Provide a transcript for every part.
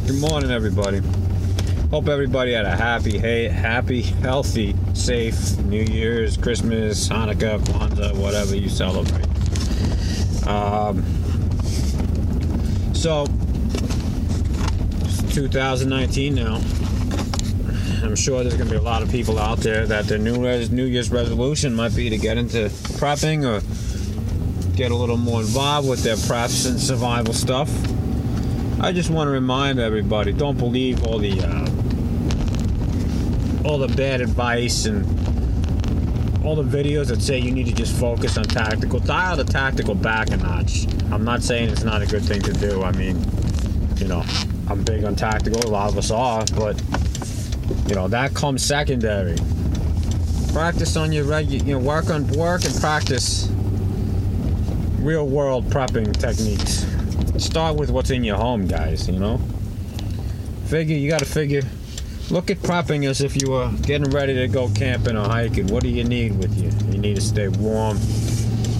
Good morning, everybody. Hope everybody had a happy, healthy, safe New Year's, Christmas, Hanukkah, Kwanzaa, whatever you celebrate. So, it's 2019 now. I'm sure there's going to be a lot of people out there that their New Year's resolution might be to get into prepping or get a little more involved with their preps and survival stuff. I just want to remind everybody, don't believe all the bad advice and all the videos that say you need to just focus on tactical. Dial the tactical back a notch. I'm not saying it's not a good thing to do. I mean, I'm big on tactical. A lot of us are, but that comes secondary. Practice on your work and practice real world prepping techniques. Start with what's in your home, guys. You gotta figure. Look at prepping as if you were getting ready to go camping or hiking. What do you need with you? You need to stay warm.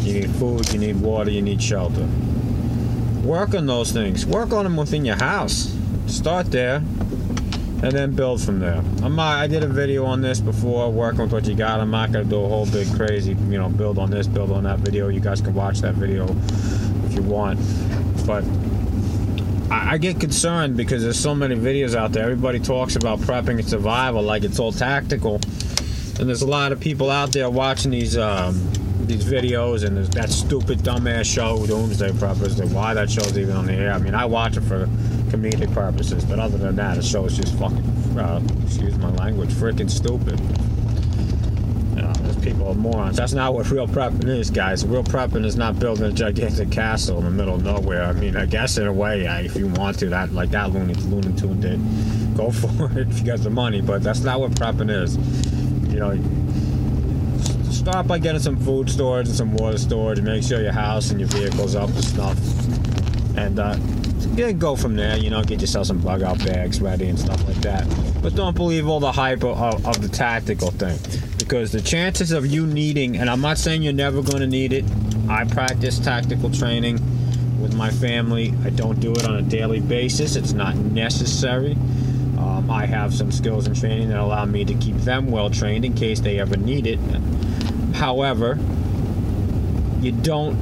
You need food. You need water. You need shelter. Work on those things. Work on them within your house. Start there, and then build from there. I did a video on this before, working with what you got. I'm not gonna do a whole big crazy, build on this, build on that video. You guys can watch that video if you want. But I get concerned because there's so many videos out there. Everybody talks about prepping and survival like it's all tactical, and there's a lot of people out there watching these videos, and there's that stupid dumbass show Doomsday Preppers. Why that show's even on the air? I mean, I watch it for comedic purposes, but other than that, the show is just fucking, excuse my language, freaking stupid. Those people are morons. That's not what real prepping is, guys. Real prepping is not building a gigantic castle in the middle of nowhere. I mean, I guess in a way, if you want to, that Looney Tune did, go for it if you got the money. But that's not what prepping is. Start by getting some food storage and some water storage. Make sure your house and your vehicle's up to snuff, and go from there. Get yourself some bug out bags ready and stuff like that. But don't believe all the hype of the tactical thing, because the chances of you needing, and I'm not saying you're never going to need it. I practice tactical training with my family. I don't do it on a daily basis. It's not necessary. I have some skills and training that allow me to keep them well trained in case they ever need it. However, you don't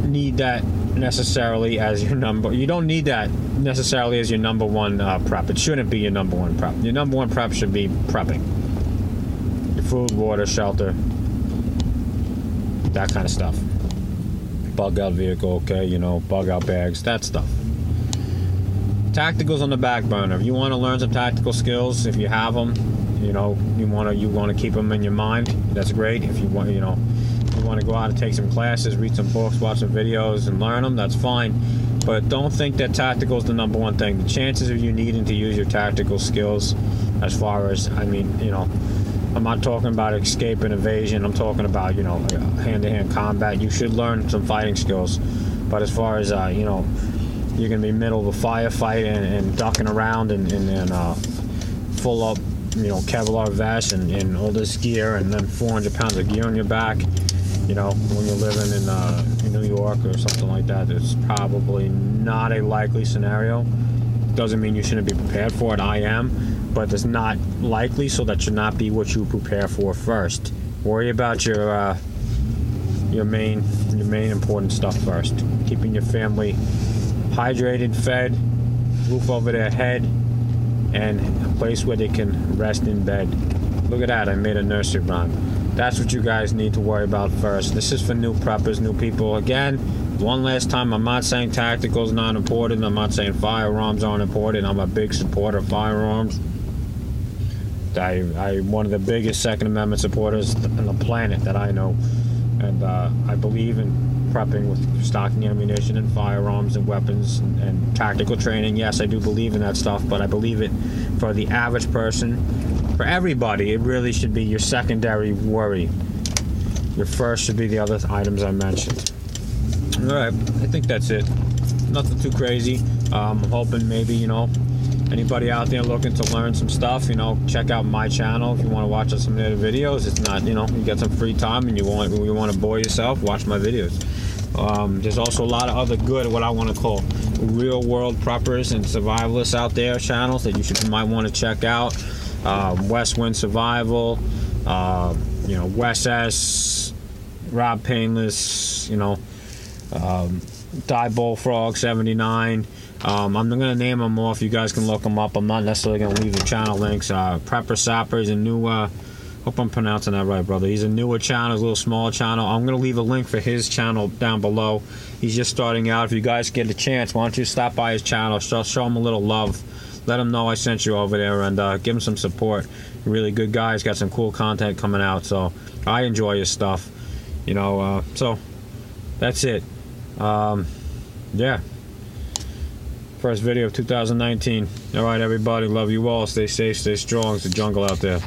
need that necessarily as your number. You don't need that necessarily as your number one prep. It shouldn't be your number one prep. Your number one prep should be prepping. Your food, water, shelter, that kind of stuff. Bug out vehicle, okay, bug out bags, that stuff. Tacticals on the back burner. If you want to learn some tactical skills, if you have them, you want to keep them in your mind. That's great. If you want, you want to go out and take some classes, read some books, watch some videos, and learn them, that's fine. But don't think that tactical is the number one thing. The chances of you needing to use your tactical skills, as far as, I'm not talking about escape and evasion. I'm talking about, hand-to-hand combat. You should learn some fighting skills. But as far as, you're going to be middle of a firefight and ducking around and full up, Kevlar vest and all this gear, and then 400 pounds of gear on your back, when you're living in New York or something like that, it's probably not a likely scenario. Doesn't mean you shouldn't be prepared for it. I am, but it's not likely, so that should not be what you prepare for first. Worry about your main important stuff first. Keeping your family hydrated, fed, roof over their head, and a place where they can rest in bed. Look at that, I made a nursery rhyme. That's what you guys need to worry about first. This is for new preppers, new people. Again, one last time, I'm not saying tactical's not important. I'm not saying firearms aren't important. I'm a big supporter of firearms. I'm one of the biggest Second Amendment supporters on the planet that I know. And I believe in prepping with stocking ammunition and firearms and weapons and tactical training. Yes, I do believe in that stuff, but I believe it for the average person. For everybody, it really should be your secondary worry. Your first should be the other items I mentioned. Alright, I think that's it. Nothing too crazy. I'm hoping maybe, anybody out there looking to learn some stuff, check out my channel if you want to watch some of the videos. It's not, you get some free time and you want to bore yourself, watch my videos. There's also a lot of other good, what I want to call real world preppers and survivalists out there, channels that you might want to check out. West Wind Survival, Wes S, Rob Painless, Die Bullfrog 79. I'm not gonna name them all if you guys can look them up. I'm not necessarily gonna leave the channel links. Prepper Sapper is a new, hope I'm pronouncing that right, brother. He's a newer channel, a little small channel. I'm gonna leave a link for his channel down below. He's just starting out. If you guys get a chance, why don't you stop by his channel, show him a little love, let him know I sent you over there, and give him some support. Really good guy. He's got some cool content coming out, so I enjoy his stuff. So that's it. Yeah. First video of 2019. All right, everybody. Love you all. Stay safe, stay strong. It's the jungle out there.